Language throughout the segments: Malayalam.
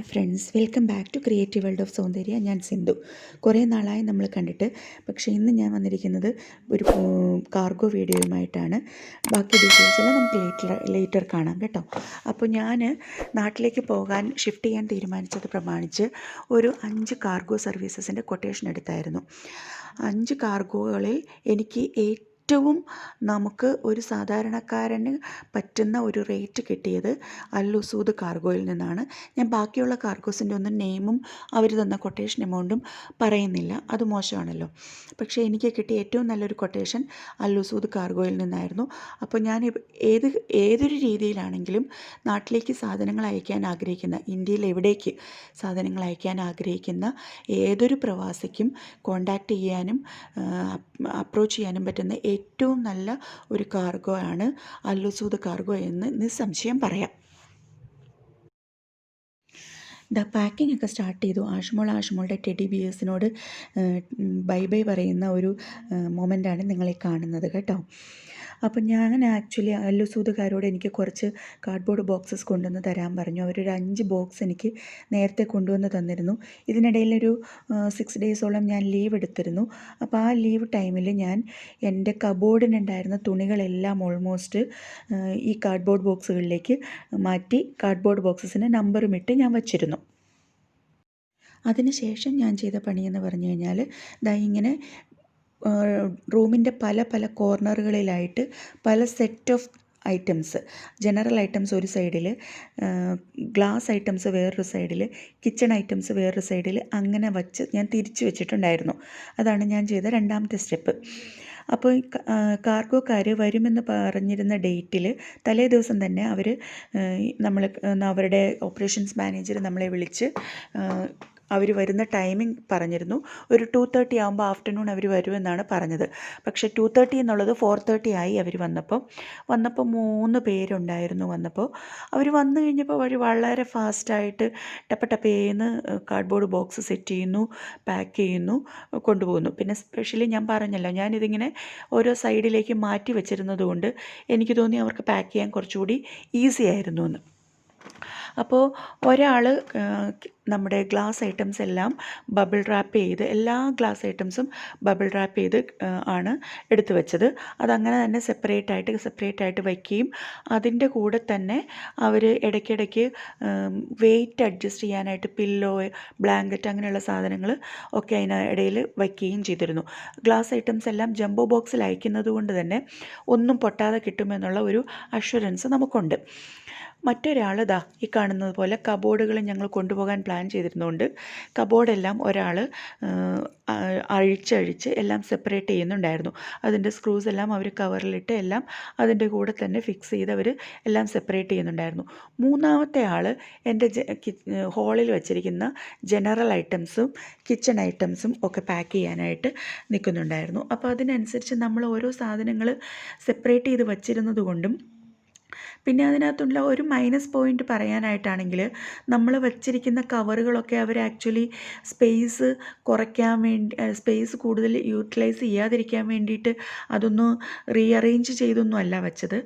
Hi friends, welcome back to creative world of Soundarya. ഞാൻ സിന്ധു. കുറേ നാളായി നമ്മൾ കണ്ടിട്ട്, പക്ഷേ ഇന്ന് ഞാൻ വന്നിരിക്കുന്നത് ഒരു കാർഗോ വീഡിയോയുമായിട്ടാണ്. ബാക്കി ഡീറ്റെയിൽസ് എല്ലാം നമുക്ക് ലേറ്റർ കാണാം കേട്ടോ. അപ്പോൾ ഞാൻ നാട്ടിലേക്ക് പോകാൻ ഷിഫ്റ്റ് ചെയ്യാൻ തീരുമാനിച്ചത് പ്രമാണിച്ച് ഒരു 5 കാർഗോ സർവീസസിൻ്റെ കൊട്ടേഷൻ എടുത്തായിരുന്നു. 5 കാർഗോകളിൽ എനിക്ക് ഏറ്റവും നമുക്ക് ഒരു സാധാരണക്കാരന് പറ്റുന്ന ഒരു റേറ്റ് കിട്ടിയത് ഉസൂദ് കാർഗോയിൽ നിന്നാണ്. ഞാൻ ബാക്കിയുള്ള കാർഗോസിൻ്റെ ഒന്നും നെയിമും അവർ തന്ന കൊട്ടേഷൻ എമൗണ്ടും പറയുന്നില്ല, അത് മോശമാണല്ലോ. പക്ഷേ എനിക്ക് കിട്ടിയ ഏറ്റവും നല്ലൊരു കൊട്ടേഷൻ ഉസൂദ് കാർഗോയിൽ നിന്നായിരുന്നു. അപ്പോൾ ഞാൻ ഏതൊരു രീതിയിലാണെങ്കിലും നാട്ടിലേക്ക് സാധനങ്ങൾ അയക്കാൻ ആഗ്രഹിക്കുന്ന, ഇന്ത്യയിൽ എവിടേക്ക് സാധനങ്ങൾ അയക്കാൻ ആഗ്രഹിക്കുന്ന ഏതൊരു പ്രവാസിക്കും കോണ്ടാക്റ്റ് ചെയ്യാനും അപ്രോച്ച് ചെയ്യാനും പറ്റുന്ന ഏറ്റവും നല്ല ഒരു കാർഗോ ആണ് ഉസൂദ് കാർഗോ എന്ന് നിസ്സംശയം പറയാം. പാക്കിംഗ് ഒക്കെ സ്റ്റാർട്ട് ചെയ്തു. ആഷ്മോളുടെ ടെഡി ബിയേഴ്സിനോട് ബൈ ബൈ പറയുന്ന ഒരു മൊമെൻ്റാണ് നിങ്ങളീ കാണുന്നത് കേട്ടോ. അപ്പം ഞാൻ ആക്ച്വലി ഉസൂദുകാരോട് എനിക്ക് കുറച്ച് കാർഡ്ബോർഡ് ബോക്സസ് കൊണ്ടുവന്ന് തരാൻ പറഞ്ഞു. അവരൊരു 5 ബോക്സ് എനിക്ക് നേരത്തെ കൊണ്ടുവന്ന് തന്നിരുന്നു. ഇതിനിടയിലൊരു 6 ഡേയ്സോളം ഞാൻ ലീവ് എടുത്തിരുന്നു. അപ്പോൾ ആ ലീവ് ടൈമിൽ ഞാൻ എൻ്റെ കബോർഡിനുണ്ടായിരുന്ന തുണികളെല്ലാം ഓൾമോസ്റ്റ് ഈ കാർഡ്ബോർഡ് ബോക്സുകളിലേക്ക് മാറ്റി കാർഡ്ബോർഡ് ബോക്സസിന് നമ്പറും ഇട്ട് ഞാൻ വച്ചിരുന്നു. അതിനുശേഷം ഞാൻ ചെയ്ത പണിയെന്ന് പറഞ്ഞു കഴിഞ്ഞാൽ ഇങ്ങനെ റൂമിൻ്റെ പല കോർണറുകളിലായിട്ട് പല set of items, general items ഒരു സൈഡിൽ, ഗ്ലാസ് ഐറ്റംസ് വേറൊരു സൈഡിൽ, കിച്ചൺ ഐറ്റംസ് വേറൊരു സൈഡിൽ, അങ്ങനെ വച്ച് ഞാൻ തിരിച്ചു വെച്ചിട്ടുണ്ടായിരുന്നു. അതാണ് ഞാൻ ചെയ്ത രണ്ടാമത്തെ സ്റ്റെപ്പ്. അപ്പോൾ കാർഗോക്കാർ വരുമെന്ന് പറഞ്ഞിരുന്ന ഡേറ്റിൽ തലേ ദിവസം തന്നെ അവരുടെ ഓപ്പറേഷൻസ് മാനേജർ നമ്മളെ വിളിച്ച് അവർ വരുന്ന ടൈമിംഗ് പറഞ്ഞിരുന്നു. ഒരു 2:30 ആകുമ്പോൾ ആഫ്റ്റർനൂൺ അവർ വരുമെന്നാണ് പറഞ്ഞത്. പക്ഷേ 2:30 എന്നുള്ളത് 4:30 ആയി. അവർ വന്നപ്പോൾ 3 പേരുണ്ടായിരുന്നു. അവർ വന്നു കഴിഞ്ഞപ്പോൾ അവർ വളരെ ഫാസ്റ്റായിട്ട് ടപ്പേന്ന് കാർഡ്ബോർഡ് ബോക്സ് സെറ്റ് ചെയ്യുന്നു, പാക്ക് ചെയ്യുന്നു, കൊണ്ടുപോകുന്നു. പിന്നെ സ്പെഷ്യലി ഞാൻ പറഞ്ഞല്ലോ, ഞാനിതിങ്ങനെ ഓരോ സൈഡിലേക്ക് മാറ്റി വെച്ചിരുന്നത് കൊണ്ട് എനിക്ക് തോന്നി അവർക്ക് പാക്ക് ചെയ്യാൻ കുറച്ചുകൂടി ഈസി ആയിരുന്നു എന്ന്. അപ്പോൾ ഒരാൾ നമ്മുടെ ഗ്ലാസ് ഐറ്റംസ് എല്ലാം ബബിൾ റാപ്പ് ചെയ്ത്, എല്ലാ ഗ്ലാസ് ഐറ്റംസും ബബിൾ റാപ്പ് ചെയ്ത് ആണ് എടുത്തു വെച്ചത്. അതങ്ങനെ തന്നെ സെപ്പറേറ്റ് ആയിട്ട് വയ്ക്കുകയും അതിൻ്റെ കൂടെ തന്നെ അവർ ഇടയ്ക്കിടയ്ക്ക് വെയിറ്റ് അഡ്ജസ്റ്റ് ചെയ്യാനായിട്ട് പില്ലോ, ബ്ലാങ്കറ്റ് അങ്ങനെയുള്ള സാധനങ്ങൾ ഒക്കെ അതിനിടയിൽ വയ്ക്കുകയും ചെയ്തിരുന്നു. ഗ്ലാസ് ഐറ്റംസ് എല്ലാം ജംബോ ബോക്സിൽ അയക്കുന്നത് കൊണ്ട് തന്നെ ഒന്നും പൊട്ടാതെ കിട്ടുമെന്നുള്ള ഒരു അഷ്വറൻസ് നമുക്കുണ്ട്. മറ്റൊരാൾ ഈ കാണുന്നത് പോലെ കബോർഡുകൾ ഞങ്ങൾ കൊണ്ടുപോകാൻ പ്ലാൻ ചെയ്തിരുന്നുകൊണ്ട് കബോർഡെല്ലാം ഒരാൾ അഴിച്ച് എല്ലാം സെപ്പറേറ്റ് ചെയ്യുന്നുണ്ടായിരുന്നു. അതിൻ്റെ സ്ക്രൂസ് എല്ലാം അവർ കവറിലിട്ട് എല്ലാം അതിൻ്റെ കൂടെ തന്നെ ഫിക്സ് ചെയ്ത് അവർ എല്ലാം സെപ്പറേറ്റ് ചെയ്യുന്നുണ്ടായിരുന്നു. മൂന്നാമത്തെ ആൾ എൻ്റെ ഹോളിൽ വെച്ചിരിക്കുന്ന ജനറൽ ഐറ്റംസും കിച്ചൺ ഐറ്റംസും ഒക്കെ പാക്ക് ചെയ്യാനായിട്ട് നിൽക്കുന്നുണ്ടായിരുന്നു. അപ്പോൾ അതിനനുസരിച്ച് നമ്മൾ ഓരോ സാധനങ്ങൾ സെപ്പറേറ്റ് ചെയ്ത് വച്ചിരുന്നത് കൊണ്ടും, പിന്നെ അതിനകത്തുള്ള ഒരു മൈനസ് പോയിൻ്റ് പറയാനായിട്ടാണെങ്കിൽ, നമ്മൾ വച്ചിരിക്കുന്ന കവറുകളൊക്കെ അവർ ആക്ച്വലി സ്പേസ് കുറയ്ക്കാൻ വേണ്ടി, സ്പേസ് കൂടുതൽ യൂട്ടിലൈസ് ചെയ്യാതിരിക്കാൻ വേണ്ടിയിട്ട് അതൊന്ന് റീഅറേഞ്ച് ചെയ്തൊന്നും അല്ല വെച്ചത്.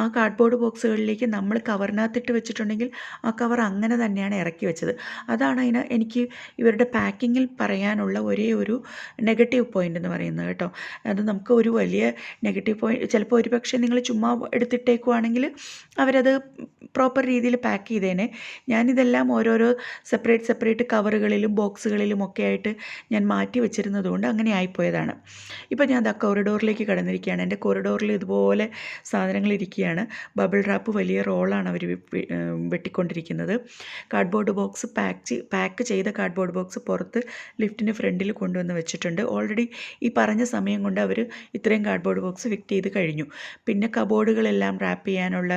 ആ കാർഡ്ബോർഡ് ബോക്സുകളിലേക്ക് നമ്മൾ കവറിനകത്തിട്ട് വെച്ചിട്ടുണ്ടെങ്കിൽ ആ കവർ അങ്ങനെ തന്നെയാണ് ഇറക്കി വെച്ചത്. അതാണ് എനിക്ക് ഇവരുടെ പാക്കിങ്ങിൽ പറയാനുള്ള ഒരേ ഒരു നെഗറ്റീവ് പോയിൻ്റ് എന്ന് പറയുന്നത് കേട്ടോ. അത് നമുക്ക് ഒരു വലിയ നെഗറ്റീവ് പോയിൻ്റ്, ചിലപ്പോൾ ഒരു പക്ഷേ നിങ്ങൾ ചുമ്മാ എടുത്തിട്ടേക്കുവാണെങ്കിൽ അവരത് പ്രോപ്പർ രീതിയിൽ പാക്ക് ചെയ്തേനെ. ഞാനിതെല്ലാം ഓരോരോ സെപ്പറേറ്റ് കവറുകളിലും ബോക്സുകളിലും ഒക്കെ ആയിട്ട് ഞാൻ മാറ്റി വെച്ചിരുന്നത് കൊണ്ട് അങ്ങനെ ആയിപ്പോയതാണ്. ഇപ്പോൾ ഞാൻ കോറിഡോറിലേക്ക് കടന്നിരിക്കുകയാണ്. എൻ്റെ കോറിഡോറിൽ ഇതുപോലെ സാധനങ്ങൾ ഇരിക്കുകയാണ്. ബബിൾ റാപ്പ് വലിയ റോളാണ് അവർ വെട്ടിക്കൊണ്ടിരിക്കുന്നത്. കാർഡ്ബോർഡ് ബോക്സ് പാക്ക് ചെയ്ത കാർഡ്ബോർഡ് ബോക്സ് പുറത്ത് ലിഫ്റ്റിന് ഫ്രണ്ടിൽ കൊണ്ടുവന്ന് വെച്ചിട്ടുണ്ട്. ഓൾറെഡി ഈ പറഞ്ഞ സമയം കൊണ്ട് അവർ ഇത്രയും കാർഡ്ബോർഡ് ബോക്സ് ഫിറ്റ് ചെയ്ത് കഴിഞ്ഞു. പിന്നെ കബോർഡുകളെല്ലാം റാപ്പ് ചെയ്യാനുള്ള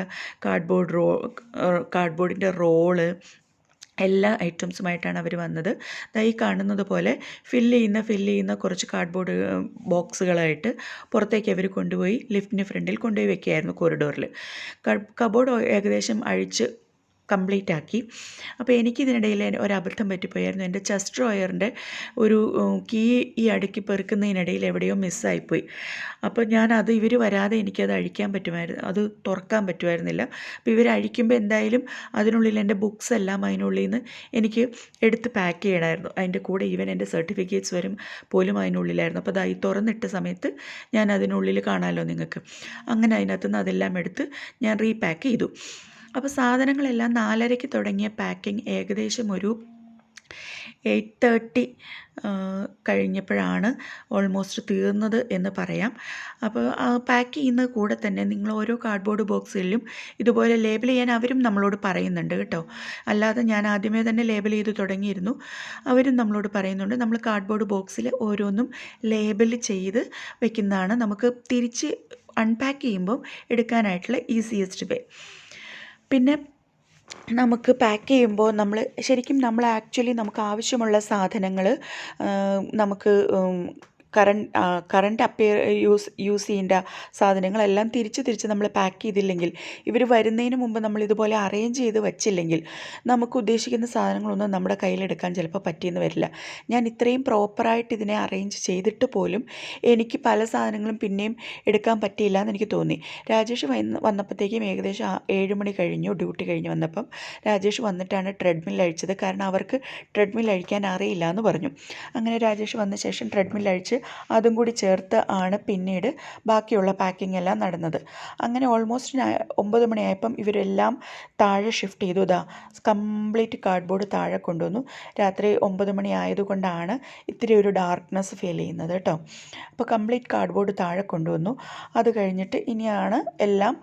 കാർഡ്ബോർഡിൻ്റെ റോള് എല്ലാ ഐറ്റംസുമായിട്ടാണ് അവർ വന്നത്. ഈ കാണുന്നത് പോലെ ഫില്ല് ചെയ്യുന്ന കുറച്ച് കാർഡ്ബോർഡ് ബോക്സുകളായിട്ട് പുറത്തേക്ക് അവർ കൊണ്ടുപോയി ലിഫ്റ്റിന് ഫ്രണ്ടിൽ കൊണ്ടുപോയി വെക്കുകയായിരുന്നു കോറിഡോറിൽ. കബോർഡ് ഏകദേശം അഴിച്ച് കംപ്ലീറ്റ് ആക്കി. അപ്പോൾ എനിക്കിതിനിടയിൽ ഒരബദ്ധം പറ്റിപ്പോയായിരുന്നു. എൻ്റെ ചെസ്റ്റ് ഡ്രോയറിൻ്റെ ഒരു കീ ഈ അടുക്കി പെറുക്കുന്നതിനിടയിൽ എവിടെയോ മിസ്സായിപ്പോയി. അപ്പോൾ ഞാനത് ഇവർ വരാതെ എനിക്കത് അഴിക്കാൻ പറ്റുമായിരുന്നു, അത് തുറക്കാൻ പറ്റുമായിരുന്നില്ല. അപ്പോൾ ഇവർ അഴിക്കുമ്പോൾ എന്തായാലും അതിനുള്ളിൽ എൻ്റെ ബുക്സ് എല്ലാം അതിനുള്ളിൽ നിന്ന് എനിക്ക് എടുത്ത് പാക്ക് ചെയ്യണമായിരുന്നു. അതിൻ്റെ കൂടെ ഈവൻ എൻ്റെ സർട്ടിഫിക്കറ്റ്സ് പോലും അതിനുള്ളിലായിരുന്നു. അപ്പോൾ അതായി തുറന്നിട്ട സമയത്ത് ഞാൻ അതിനുള്ളിൽ കാണാമല്ലോ നിങ്ങൾക്ക്. അങ്ങനെ അതിനകത്തുനിന്ന് അതെല്ലാം എടുത്ത് ഞാൻ റീപാക്ക് ചെയ്തു. അപ്പോൾ സാധനങ്ങളെല്ലാം 4:30-ക്ക് തുടങ്ങിയ പാക്കിംഗ് ഏകദേശം ഒരു 8:30 കഴിഞ്ഞപ്പോഴാണ് ഓൾമോസ്റ്റ് തീർന്നത് എന്ന് പറയാം. അപ്പോൾ പാക്ക് ചെയ്യുന്നത് കൂടെ തന്നെ നിങ്ങൾ ഓരോ കാർഡ്ബോർഡ് ബോക്സിലും ഇതുപോലെ ലേബൽ ചെയ്യാൻ അവരും നമ്മളോട് പറയുന്നുണ്ട് കേട്ടോ. അല്ലാതെ ഞാൻ ആദ്യമേ തന്നെ ലേബൽ ചെയ്ത് തുടങ്ങിയിരുന്നു. അവരും നമ്മളോട് പറയുന്നുണ്ട്. നമ്മൾ കാർഡ്ബോർഡ് ബോക്സിൽ ഓരോന്നും ലേബൽ ചെയ്ത് വെക്കുന്നതാണ് നമുക്ക് തിരിച്ച് അൺപാക്ക് ചെയ്യുമ്പോൾ എടുക്കാനായിട്ടുള്ള ഈസിയസ്റ്റ് വേ. പിന്നെ നമുക്ക് പാക്ക് ചെയ്യുമ്പോൾ നമ്മൾ ആക്ച്വലി നമുക്ക് ആവശ്യമുള്ള സാധനങ്ങൾ നമുക്ക് കറണ്ട് യൂസ് ചെയ്യേണ്ട സാധനങ്ങളെല്ലാം തിരിച്ച് നമ്മൾ പാക്ക് ചെയ്തില്ലെങ്കിൽ, ഇവർ വരുന്നതിന് മുമ്പ് നമ്മളിതുപോലെ അറേഞ്ച് ചെയ്ത് വച്ചില്ലെങ്കിൽ നമുക്ക് ഉദ്ദേശിക്കുന്ന സാധനങ്ങളൊന്നും നമ്മുടെ കയ്യിലെടുക്കാൻ ചിലപ്പോൾ പറ്റിയെന്ന് വരില്ല. ഞാൻ ഇത്രയും പ്രോപ്പറായിട്ട് ഇതിനെ അറേഞ്ച് ചെയ്തിട്ട് പോലും എനിക്ക് പല സാധനങ്ങളും പിന്നെയും എടുക്കാൻ പറ്റിയില്ല എന്ന് എനിക്ക് തോന്നി. രാജേഷ് വന്നപ്പോഴത്തേക്കും ഏകദേശം 7 മണി കഴിഞ്ഞു. ഡ്യൂട്ടി കഴിഞ്ഞ് വന്നപ്പം രാജേഷ് വന്നിട്ടാണ് ട്രെഡ്മിൽ അഴിച്ചത്. കാരണം അവർക്ക് ട്രെഡ്മിൽ അഴിക്കാൻ അറിയില്ല എന്ന് പറഞ്ഞു. അങ്ങനെ രാജേഷ് വന്ന ശേഷം ട്രെഡ്മിൽ അഴിച്ച് അതും കൂടി ചേർത്ത് ആണ് പിന്നീട് ബാക്കിയുള്ള പാക്കിംഗ് എല്ലാം നടന്നത്. അങ്ങനെ ഓൾമോസ്റ്റ് 9 മണിയായപ്പം ഇവരെല്ലാം താഴെ ഷിഫ്റ്റ് ചെയ്തു. കംപ്ലീറ്റ് കാർഡ്ബോർഡ് താഴെ കൊണ്ടുവന്നു. രാത്രി 9 മണി ആയതുകൊണ്ടാണ് ഇത്തിരി ഒരു ഡാർക്ക്നെസ് ഫീൽ ചെയ്യുന്നത് കേട്ടോ. അപ്പോൾ കംപ്ലീറ്റ് കാർഡ്ബോർഡ് താഴെ കൊണ്ടുവന്നു. അത് കഴിഞ്ഞിട്ട് ഇനിയാണ് എല്ലാം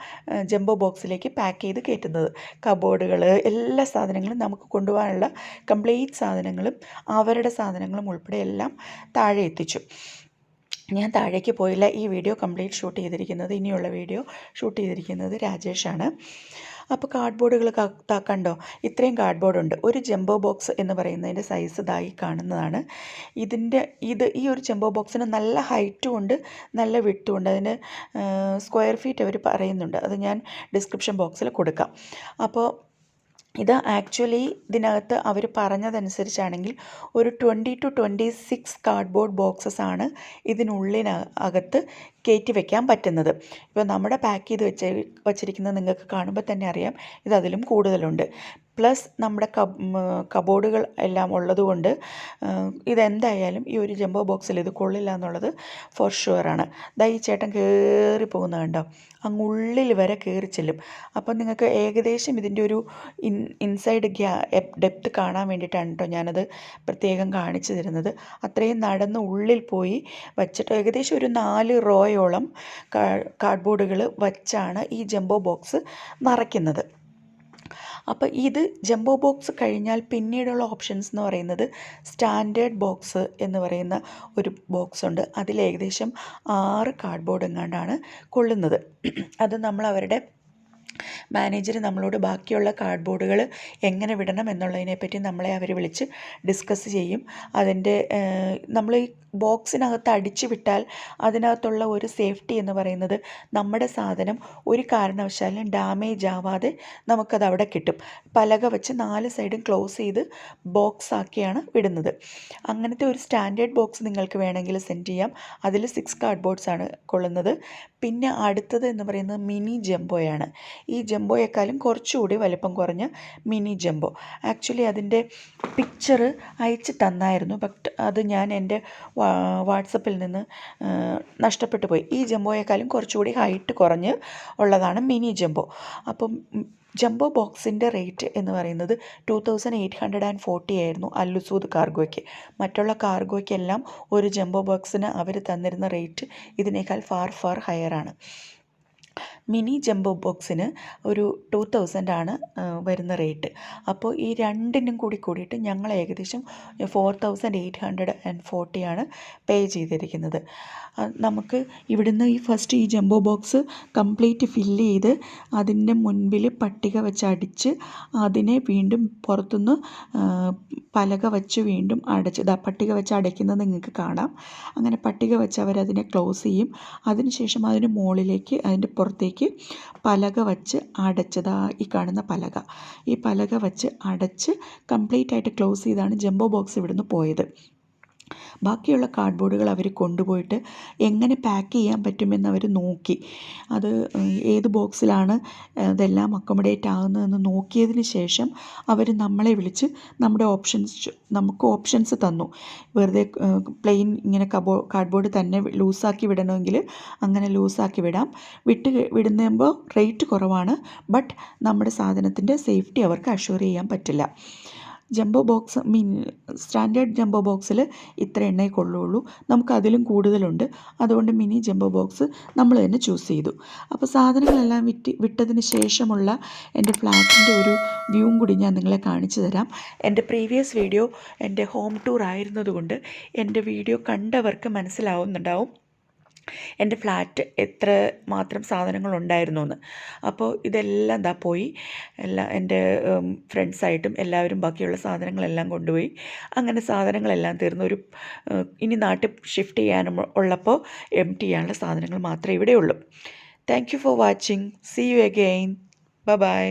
ജംബോ ബോക്സിലേക്ക് പാക്ക് ചെയ്ത് കയറ്റുന്നത്. കബോർഡുകൾ, എല്ലാ സാധനങ്ങളും നമുക്ക് കൊണ്ടുപോകാനുള്ള കംപ്ലീറ്റ് സാധനങ്ങളും അവരുടെ സാധനങ്ങളും ഉൾപ്പെടെ എല്ലാം താഴെ എത്തിച്ചു. ഞാൻ താഴേക്ക് പോയില്ല. ഈ വീഡിയോ കംപ്ലീറ്റ് ഷൂട്ട് ചെയ്തിരിക്കുന്നത്, ഇനിയുള്ള വീഡിയോ ഷൂട്ട് ചെയ്തിരിക്കുന്നത് രാജേഷാണ്. അപ്പോൾ കാർഡ്ബോർഡുകൾ കണ്ടോ, ഇത്രയും കാർഡ്ബോർഡുണ്ട്. ഒരു ജംബോ ബോക്സ് എന്ന് പറയുന്നതിൻ്റെ സൈസ് ഇതായി കാണുന്നതാണ്. ഈ ഒരു ജംബോ ബോക്സിന് നല്ല ഹൈറ്റും ഉണ്ട്, നല്ല വിഡ്ത്തും ഉണ്ട്. അതിന് സ്ക്വയർ ഫീറ്റ് അവർ പറയുന്നുണ്ട്. അത് ഞാൻ ഡിസ്ക്രിപ്ഷൻ ബോക്സിൽ കൊടുക്കാം. അപ്പോൾ ഇത് ആക്ച്വലി ഇതിനകത്ത് അവർ പറഞ്ഞതനുസരിച്ചാണെങ്കിൽ ഒരു 20 to 26 കാർഡ്ബോർഡ് ബോക്സസ് ആണ് ഇതിനുള്ളിനകത്ത് കയറ്റി വയ്ക്കാൻ പറ്റുന്നത്. ഇപ്പോൾ നമ്മുടെ പാക്ക് ചെയ്ത് വച്ചിരിക്കുന്നത് നിങ്ങൾക്ക് കാണുമ്പോൾ തന്നെ അറിയാം, ഇത് അതിലും കൂടുതലുണ്ട്. പ്ലസ് നമ്മുടെ കബോർഡുകൾ എല്ലാം ഉള്ളതുകൊണ്ട് ഇതെന്തായാലും ഈ ഒരു ജംബോ ബോക്സിൽ ഇത് കൊള്ളില്ല എന്നുള്ളത് ഫോർ ഷുവറാണ്. ഈ ചേട്ടൻ കയറി പോകുന്നത് കണ്ടോ, അങ്ങുള്ളിൽ വരെ കയറി ചെല്ലും. അപ്പം നിങ്ങൾക്ക് ഏകദേശം ഇതിൻ്റെ ഒരു ഇൻസൈഡ് ഡെപ്ത് കാണാൻ വേണ്ടിയിട്ടാണ് കേട്ടോ ഞാനത് പ്രത്യേകം കാണിച്ചു തരുന്നത്. അത്രയും നടന്ന് ഉള്ളിൽ പോയി വച്ചിട്ട് ഏകദേശം ഒരു 4 റോയോളം കാർഡ്ബോർഡുകൾ വച്ചാണ് ഈ ജംബോ ബോക്സ് നിറയ്ക്കുന്നത്. അപ്പോൾ ഇത് ജംബോ ബോക്സ് കഴിഞ്ഞാൽ പിന്നീടുള്ള ഓപ്ഷൻസ് എന്ന് പറയുന്നത് സ്റ്റാൻഡേർഡ് ബോക്സ് എന്ന് പറയുന്ന ഒരു ബോക്സ് ഉണ്ട്. അതിൽ ഏകദേശം 6 കാർഡ്ബോർഡ് എങ്ങാണ്ടാണ് കൊള്ളുന്നത്. അത് നമ്മൾ അവരുടെ മാനേജർ നമ്മളോട് ബാക്കിയുള്ള കാർഡ്ബോർഡുകൾ എങ്ങനെ വിടണം എന്നുള്ളതിനെപ്പറ്റി നമ്മളെ അവർ വിളിച്ച് ഡിസ്കസ് ചെയ്യും. അതിൻ്റെ നമ്മൾ ഈ ബോക്സിനകത്ത് അടിച്ചു വിട്ടാൽ അതിനകത്തുള്ള ഒരു സേഫ്റ്റി എന്ന് പറയുന്നത് നമ്മുടെ സാധനം ഒരു കാരണവശാലും ഡാമേജ് ആവാതെ നമുക്കത് അവിടെ കിട്ടും. പലക വെച്ച് 4 സൈഡും ക്ലോസ് ചെയ്ത് ബോക്സ് ആക്കിയാണ് വിടുന്നത്. അങ്ങനത്തെ ഒരു സ്റ്റാൻഡേർഡ് ബോക്സ് നിങ്ങൾക്ക് വേണമെങ്കിൽ സെൻഡ് ചെയ്യാം. അതിൽ 6 കാർഡ്ബോർഡ്സ് ആണ് കൊള്ളുന്നത്. പിന്നെ അടുത്തത് എന്ന് പറയുന്നത് മിനി ജംബോയാണ്. ഈ ജംബോയേക്കാളും കുറച്ചുകൂടി വലിപ്പം കുറഞ്ഞ മിനി ജംബോ. ആക്ച്വലി അതിൻ്റെ പിക്ചർ അയച്ച് തന്നായിരുന്നു, ബട്ട് അത് ഞാൻ എൻ്റെ വാട്സപ്പിൽ നിന്ന് നഷ്ടപ്പെട്ടു പോയി. ഈ ജംബോയേക്കാളും കുറച്ചുകൂടി ഹൈറ്റ് കുറഞ്ഞ് ഉള്ളതാണ് മിനി ജംബോ. അപ്പം ജംബോ ബോക്സിൻ്റെ റേറ്റ് എന്ന് പറയുന്നത് 2840 ആയിരുന്നു ഉസൂദ് കാർഗോയ്ക്ക്. മറ്റുള്ള കാർഗോയ്ക്കെല്ലാം ഒരു ജംബോ ബോക്സിന് അവർ തന്നിരുന്ന റേറ്റ് ഇതിനേക്കാൾ ഫാർ ഹയറാണ്. മിനി ജംബോ ബോക്സിന് ഒരു 2000 ആണ് വരുന്ന റേറ്റ്. അപ്പോൾ ഈ രണ്ടിനും കൂടിയിട്ട് ഞങ്ങൾ ഏകദേശം 4840 ആണ് പേ ചെയ്തിരിക്കുന്നത്. നമുക്ക് ഇവിടുന്ന് ഈ ജംബോ ബോക്സ് കംപ്ലീറ്റ് ഫില്ല് ചെയ്ത് അതിൻ്റെ മുൻപിൽ പട്ടിക വെച്ച് അടിച്ച് അതിനെ വീണ്ടും പുറത്തുനിന്ന് പലക വെച്ച് വീണ്ടും അടച്ച് പട്ടിക വെച്ച് അടയ്ക്കുന്നത് നിങ്ങൾക്ക് കാണാം. അങ്ങനെ പട്ടിക വെച്ച് അവരതിനെ ക്ലോസ് ചെയ്യും. അതിനുശേഷം അതിന് മുകളിലേക്ക് അതിൻ്റെ പുറത്തേക്ക് ബോക്സിലേക്ക് പലക വച്ച് അടച്ചതാ, ഈ കാണുന്ന പലക, ഈ പലക വച്ച് അടച്ച് കംപ്ലീറ്റ് ആയിട്ട് ക്ലോസ് ചെയ്താണ് ജംബോ ബോക്സ് ഇവിടുന്ന് പോയത്. ബാക്കിയുള്ള കാർഡ്ബോർഡുകൾ അവർ കൊണ്ടുപോയിട്ട് എങ്ങനെ പാക്ക് ചെയ്യാൻ പറ്റുമെന്ന് അവർ നോക്കി. അത് ഏത് ബോക്സിലാണ് ഇതെല്ലാം അക്കോമഡേറ്റ് ആകുന്നതെന്ന് നോക്കിയതിന് ശേഷം അവർ നമ്മളെ വിളിച്ച് നമുക്ക് ഓപ്ഷൻസ് തന്നു. വെറുതെ പ്ലെയിൻ ഇങ്ങനെ കാർഡ്ബോർഡ് തന്നെ ലൂസാക്കി വിടണമെങ്കിൽ അങ്ങനെ ലൂസാക്കി വിടാം. വിടുമ്പോൾ റേറ്റ് കുറവാണ്, ബട്ട് നമ്മുടെ സാധനത്തിൻ്റെ സേഫ്റ്റി അവർക്ക് അഷ്വർ ചെയ്യാൻ പറ്റില്ല. ജംബോ ബോക്സ് സ്റ്റാൻഡേർഡ് ജംബോ ബോക്സിൽ ഇത്ര എണ്ണയെ കൊള്ളുള്ളൂ, നമുക്ക് അതിലും കൂടുതലുണ്ട്. അതുകൊണ്ട് മിനി ജംബോ ബോക്സ് നമ്മൾ തന്നെ ചൂസ് ചെയ്തു. അപ്പോൾ സാധനങ്ങളെല്ലാം വിട്ടതിന് ശേഷമുള്ള എൻ്റെ ഫ്ലാറ്റിൻ്റെ ഒരു വ്യൂവും കൂടി ഞാൻ നിങ്ങളെ കാണിച്ചു തരാം. എൻ്റെ പ്രീവിയസ് വീഡിയോ എൻ്റെ ഹോം ടൂർ ആയിരുന്നതുകൊണ്ട് എൻ്റെ വീഡിയോ കണ്ടവർക്ക് മനസ്സിലാവുന്നുണ്ടാവും എൻ്റെ ഫ്ലാറ്റ് എത്ര മാത്രം സാധനങ്ങളുണ്ടായിരുന്നു എന്ന്. അപ്പോൾ ഇതെല്ലാം പോയി. എൻ്റെ ഫ്രണ്ട്സായിട്ടും എല്ലാവരും ബാക്കിയുള്ള സാധനങ്ങളെല്ലാം കൊണ്ടുപോയി. അങ്ങനെ സാധനങ്ങളെല്ലാം തീർന്നു. ഇനി നാട്ടിൽ ഷിഫ്റ്റ് ചെയ്യാനും ഉള്ളപ്പോൾ എംപ്റ്റി ചെയ്യാനുള്ള സാധനങ്ങൾ മാത്രമേ ഇവിടെ ഉള്ളൂ. Thank you for watching. See you again. Bye by.